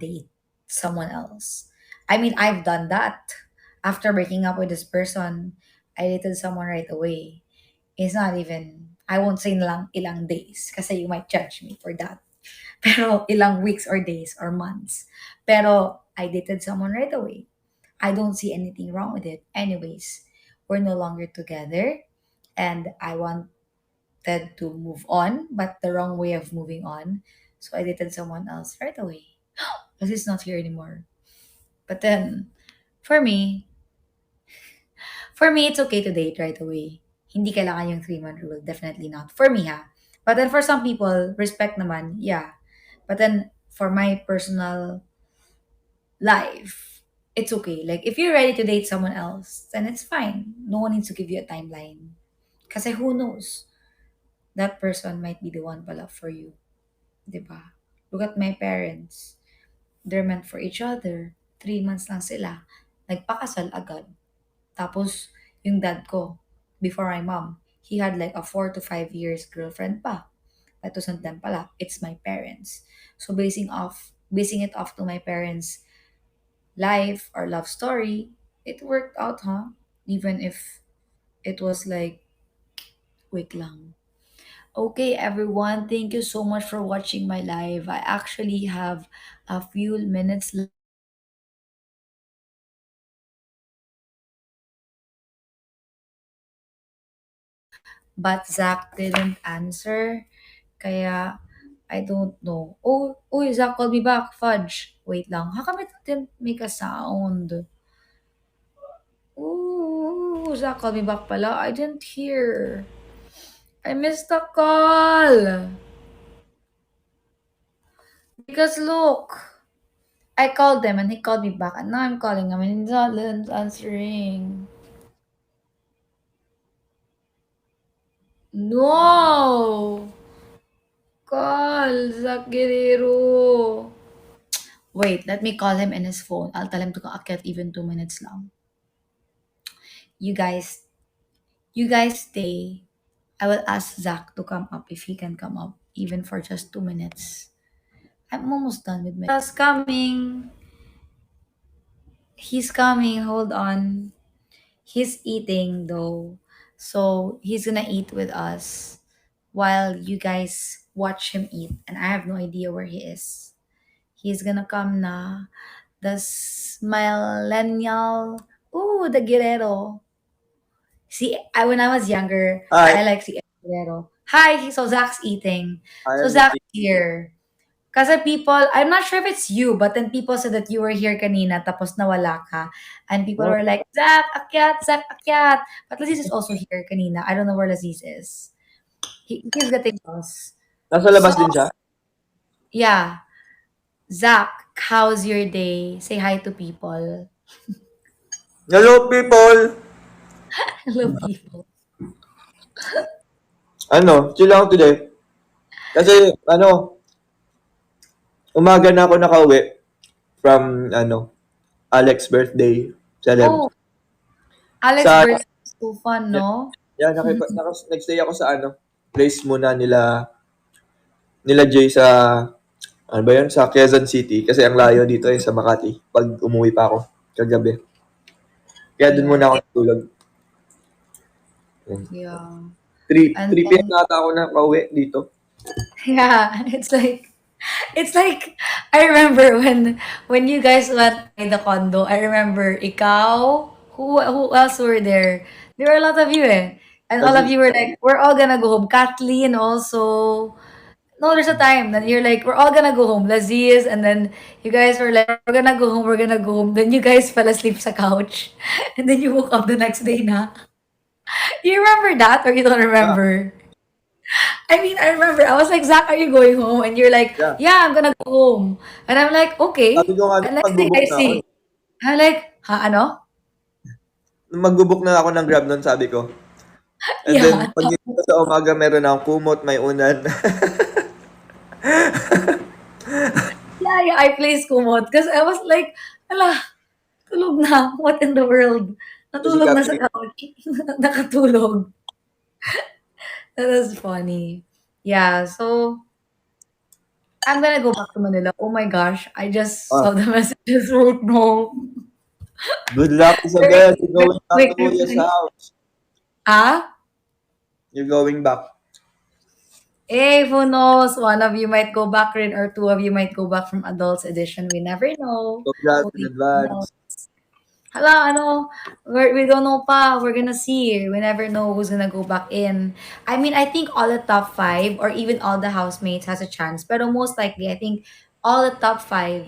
date someone else. I mean, I've done that. After breaking up with this person, I dated someone right away. It's not even, I won't say ilang days kasi you might judge me for that. Pero ilang weeks or days or months. Pero I dated someone right away. I don't see anything wrong with it. Anyways, we're no longer together and I wanted to move on, but the wrong way of moving on. So I dated someone else right away. Because he's not here anymore. But then, for me, it's okay to date right away. Hindi kailangan yung 3-month rule. Definitely not. For me, ha. But then for some people, respect naman, yeah. But then, for my personal life, it's okay. Like, if you're ready to date someone else, then it's fine. No one needs to give you a timeline. Kasi who knows? That person might be the one pala for you. Diba? Look at my parents. They're meant for each other. 3 months lang sila. Nagpakasal agad. Tapos, yung dad ko, before my mom, he had like a 4 to 5 years girlfriend pa. That wasn't them pala. It's my parents. So basing it off to my parents' life or love story, it worked out, huh? Even if it was like, wait lang. Okay, everyone, thank you so much for watching my live. I actually have a few minutes left, but Zach didn't answer. Kaya, I don't know. Oh, oh, Zach called me back. Fudge. Wait lang. How come it didn't make a sound? Ooh, Zach called me back pala. I didn't hear. I missed the call. Because look, I called them and he called me back, and now I'm calling him and he's not answering. No! Call, Zach Guerrero. Wait, let me call him in his phone. I'll tell him to aakyat even 2 minutes lang. You guys, you guys stay. I will ask Zach to come up if he can come up, even for just 2 minutes. I'm almost done with my. He's coming. He's coming. Hold on. He's eating though. So he's gonna eat with us while you guys watch him eat. And I have no idea where he is. He's gonna come na. The millennial. Ooh, the Guerrero. See, when I was younger, I Hi, like si Guerrero. Hi, so Zach's eating. I So am Zach's eating. here. Kasi people, I'm not sure if it's you, but then people said that you were here kanina tapos nawala ka. And people No, were like, Zach, akyat, Zach, akyat. But Lazis is also here kanina. I don't know where Lazis is. He's getting lost. nasa So, labas din siya. yeah. Zach, how's your day? Say hi to people. Hello people! Hello, people. Chill lang today. Kasi, umaga na ako nakauwi from, Alex birthday celeb. Oh, Alex Sa, birthday is so fun, no? yeah, nagstay ako sa, place muna nila Jay sa, ano ba yun, sa Quezon City. Kasi ang layo dito sa Makati. Pag umuwi pa ako, kagabi. Kaya dun Yeah. muna ako natulog. Yeah. 3 And 3 p.m. then, na ata ako nakauwi dito. yeah, it's like I remember when you guys went by the condo. I remember ikaw. Who else were there? There were a lot of you, eh. And all of Kasi, you were like, we're all gonna go home. Kathleen also. No, there's a time that you're like, we're all gonna go home. Laziz, and then you guys were like, we're gonna go home, we're gonna go home. Then you guys fell asleep sa couch. And then you woke up the next day na. You remember that or you don't yeah, remember? I mean, I remember I was like, Zach, are you going home? And you're like, yeah. yeah, I'm gonna go home. And I'm like, Sabi okay. ko nga, And next thing magbubuk I na ako. see, I'm like, ha, ano? Magbo-book na ako ng Grab nun, sabi ko. And then, Yeah. paggising ko sa umaga, meron akong kumot, may unan. Yeah, yeah, I placed kumot. Because I was like, ala, tulog na. What in the world? Si Natulog na sa Catherine. couch. Nakatulog. That was funny. Yeah, so I'm gonna go back to Manila. Oh my gosh, I just Ah, saw the messages right now. good luck, Very, Isabel. You're very going back to quick Kuya's reply. house. Ah? You're going back. Hey, who knows? One of you might go back rin or two of you might go back from Adults Edition. We never know. Congrats in Only God knows. advance. Hala, ano, we don't know pa. We're gonna see. We never know who's gonna go back in. I mean, I think all the top five or even all the housemates has a chance. Pero most likely, I think all the top five,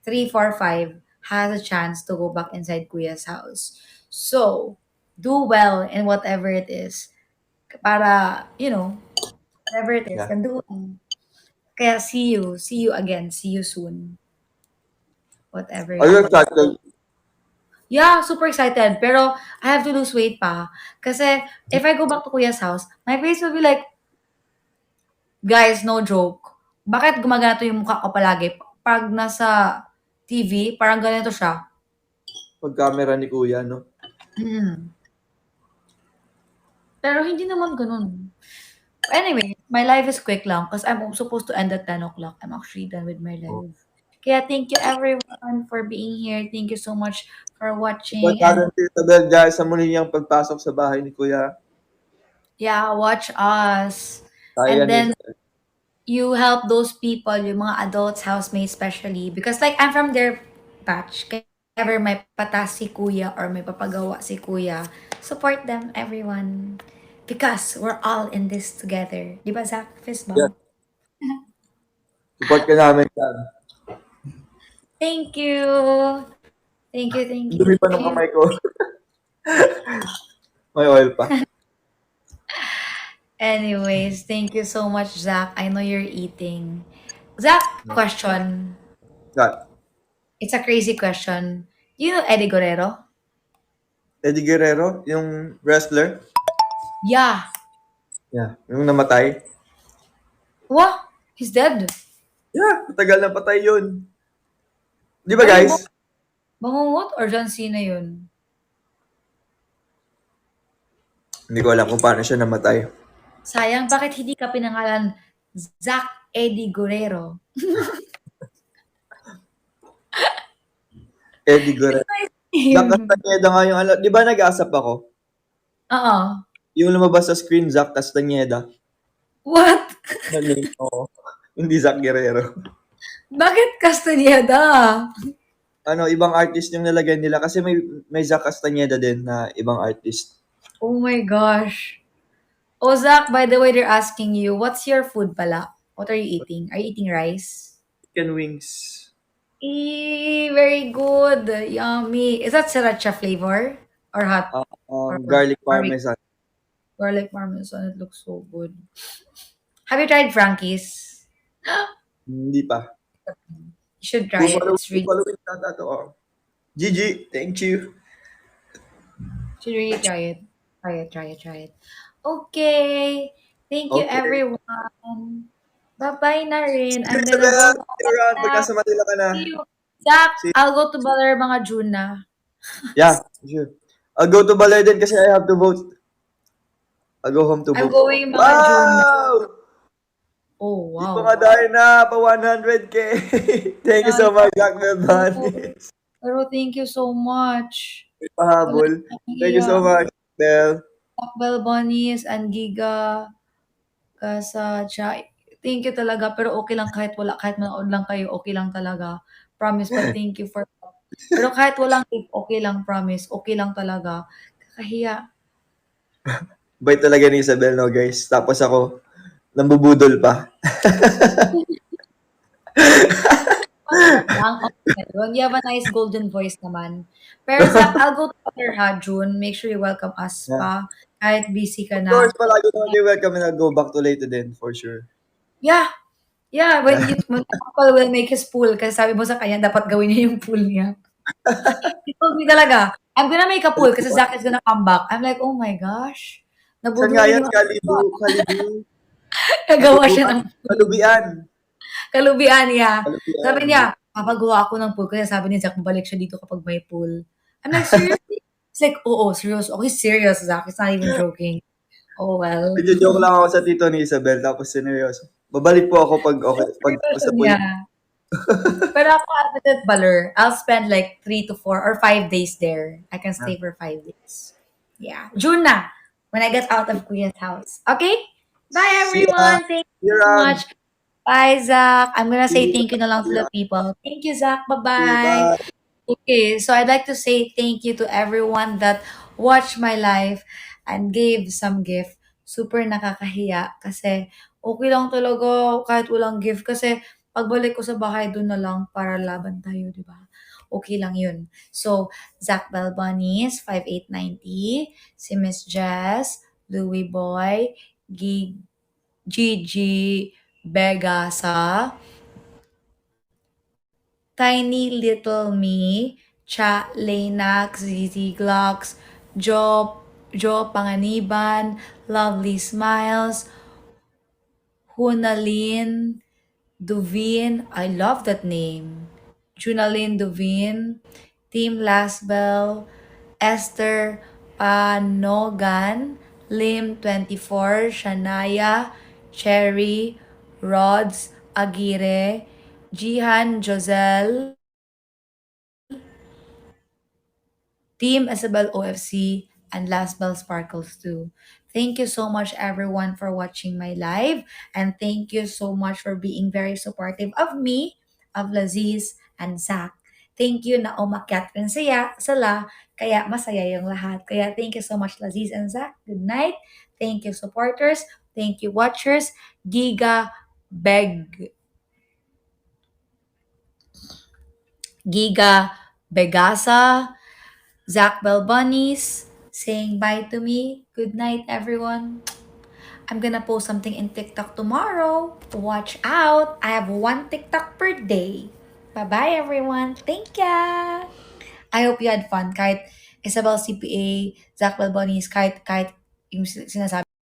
three, four, five, has a chance to go back inside Kuya's house. So, do well in whatever it is. Para, whatever it is, Yeah. can do. Kaya see you. See you again. See you soon. Whatever Are it you is. excited? Yeah, super excited. Pero I have to lose weight pa. Kasi if I go back to Kuya's house, my face will be like, guys, no joke. Bakit gumagana yung mukha ko palagi? Pag nasa TV, parang ganito siya. Pag camera ni Kuya, no? Mm. Pero hindi naman ganun. Anyway, my life is quick lang because I'm supposed to end at 10 o'clock. I'm actually done with my live. Kaya thank you everyone for being here. Thank you so much for Support watching. And natin si Isabel, guys, sa muli niyang pagpasok sa bahay ni Kuya. yeah, watch us. Kaya And ni then Isabel. you help those people, yung mga adults, housemates especially. Because like, I'm from their batch. Kaya ever may patas si kuya or may papagawa si kuya, support them, everyone. Because we're all in this together. Di ba, Zach? Fist Yeah. bump. Support ka namin dyan. Thank you. Thank you, thank Ang you, dumi pa thank ng you. kamay ko. May oil pa. Anyways, thank you so much, Zach. I know you're eating. Zach, question. Got It's a crazy question. Do you know Eddie Guerrero? Eddie Guerrero, yung wrestler. Yeah. Yeah. Yung namatay. What? He's dead. Yeah, matagal na patay yun. Di ba, Ano ba? guys? Bangungot or John Cena yun? Hindi ko alam kung paano siya namatay. Sayang, bakit hindi ka pinangalan Zack Eddie Guerrero? Eddie It's Guerrero. nice Zack name. Castañeda nga yung di ba nag-asap ako? Oo. Yung lumabas sa screen, Zack Castañeda. What? Na name, oo. Hindi Zack Guerrero. Bakit Castaneda? Ano, ibang artist yung nilagay nila kasi may Zack Castañeda din na ibang artist. Oh my gosh. Oh, Zach, by the way, they're asking you, what's your food pala? What are you eating? Are you eating rice? Chicken wings. Very good. Yummy. Is that sriracha flavor? Or hot? Or Garlic garlic, parmesan. garlic parmesan? It looks so good. Have you tried Frankie's? Hindi pa. You should try it. Buffalo, It's really Buffalo wings nata to. Oh. GG, thank you. should really try it. Try it, try it, try it. Okay. Thank you, Okay. everyone. Bye-bye na rin. See you, I'm gonna Isabel. go See you around. na. Pagka sa Manila ka na. See you. Zach, See I'll go to Baler mga June na. Yeah, sure. I'll go to Baler din kasi I have to vote. I'll go home to I'm vote. going mga June na. Wow! Oh, Di pa wow. nga dahil na pa 100K. Thank you so Yeah, much, Zachbel. pero thank you so much. Wala Pahabol. Thank you so iya. much, Bel. Zachbel Bunnies and Giga Kasacha. Thank you talaga. Pero okay lang kahit wala. Kahit manood lang kayo, okay lang talaga. Promise. But thank you for that. Pero kahit walang tip, okay lang. Promise. Okay lang talaga. Kakahiya. Bait talaga ni Isabel, no, guys. Tapos ako, nambubudol pa. Okay lang. Okay yun. You have a nice golden voice naman. Pero Zach, I'll go to other ha, June. Make sure you welcome us Yeah. pa. Kahit busy ka Of na. course, palagi naman kayo welcome na go back to Leyte din, for sure. Yeah. Yeah, when Uncle will make his pool kasi sabi mo sa kanya dapat gawin niya yung pool niya. He told me talaga, I'm gonna make a pool kasi Zack is gonna come back. I'm like, oh my gosh. Saan nga Nabudol yan? yung Kalibu. nagawa siya Kalubuan. ng Kalubian. kalubian niya. Kalubian. Sabi niya, papagawa ako ng pool. Kasi sabi ni Zack, babalik siya dito kapag may pool. I'm like, seriously? He's like, oo, serious. Okay, serious, Zack. He's not even joking. Oh, well. Nagjo-joke lang ako sa tito ni Isabel, tapos sineryoso. Babalik po ako pag okay, pag tapos na po yung Yeah. Pero ako, at Baler, I'll spend like 3 to 4 or 5 days there. I can ah, stay for 5 days. Yeah. June na, when I get out of Kuya's house. Okay? Bye, see ya! everyone. Thank See you you so around! much. Bye, Zach. I'm gonna See say you, thank you na lang to see the ya! people. Thank you, Zach. See you, Bye-bye. bye! Okay, so I'd like to say thank you to everyone that watched my live and gave some gift. Super nakakahiya kasi okay lang talaga kahit walang gift kasi pagbalik ko sa bahay doon na lang para laban tayo, di ba? Okay lang yun. So, Zachbel Bunnies, 5890, si Miss Jess, Louie Boy, Gigi Begasa, Tiny Little Me, Cha Leynax, ZZ Glocks, Joe Panganiban, Lovely Smiles, Hunalin Duvin, I love that name. Junalyn Duvin, Team Lasbel, Esther Panogan, Lim24, Shania, Cherry, Rods Aguirre, Jihan Josel, Team Isabel OFC, and Last Bell Sparkles too. Thank you so much, everyone, for watching my live. And thank you so much for being very supportive of me, of Laziz, and Zach. Thank you na umakyat rin sila, kaya masaya yung lahat. Kaya thank you so much, Laziz and Zach. Good night. Thank you, supporters. Thank you, watchers. Giga Beg Giga Begasa, Zachbel Bunnies saying bye to me. Good night, everyone. I'm gonna post something in TikTok tomorrow. Watch out. I have one TikTok per day. Bye bye, everyone. Thank ya. I hope you had fun. Kahit Isabel CPA, Zachbel Bunnies, kahit yung sinasabi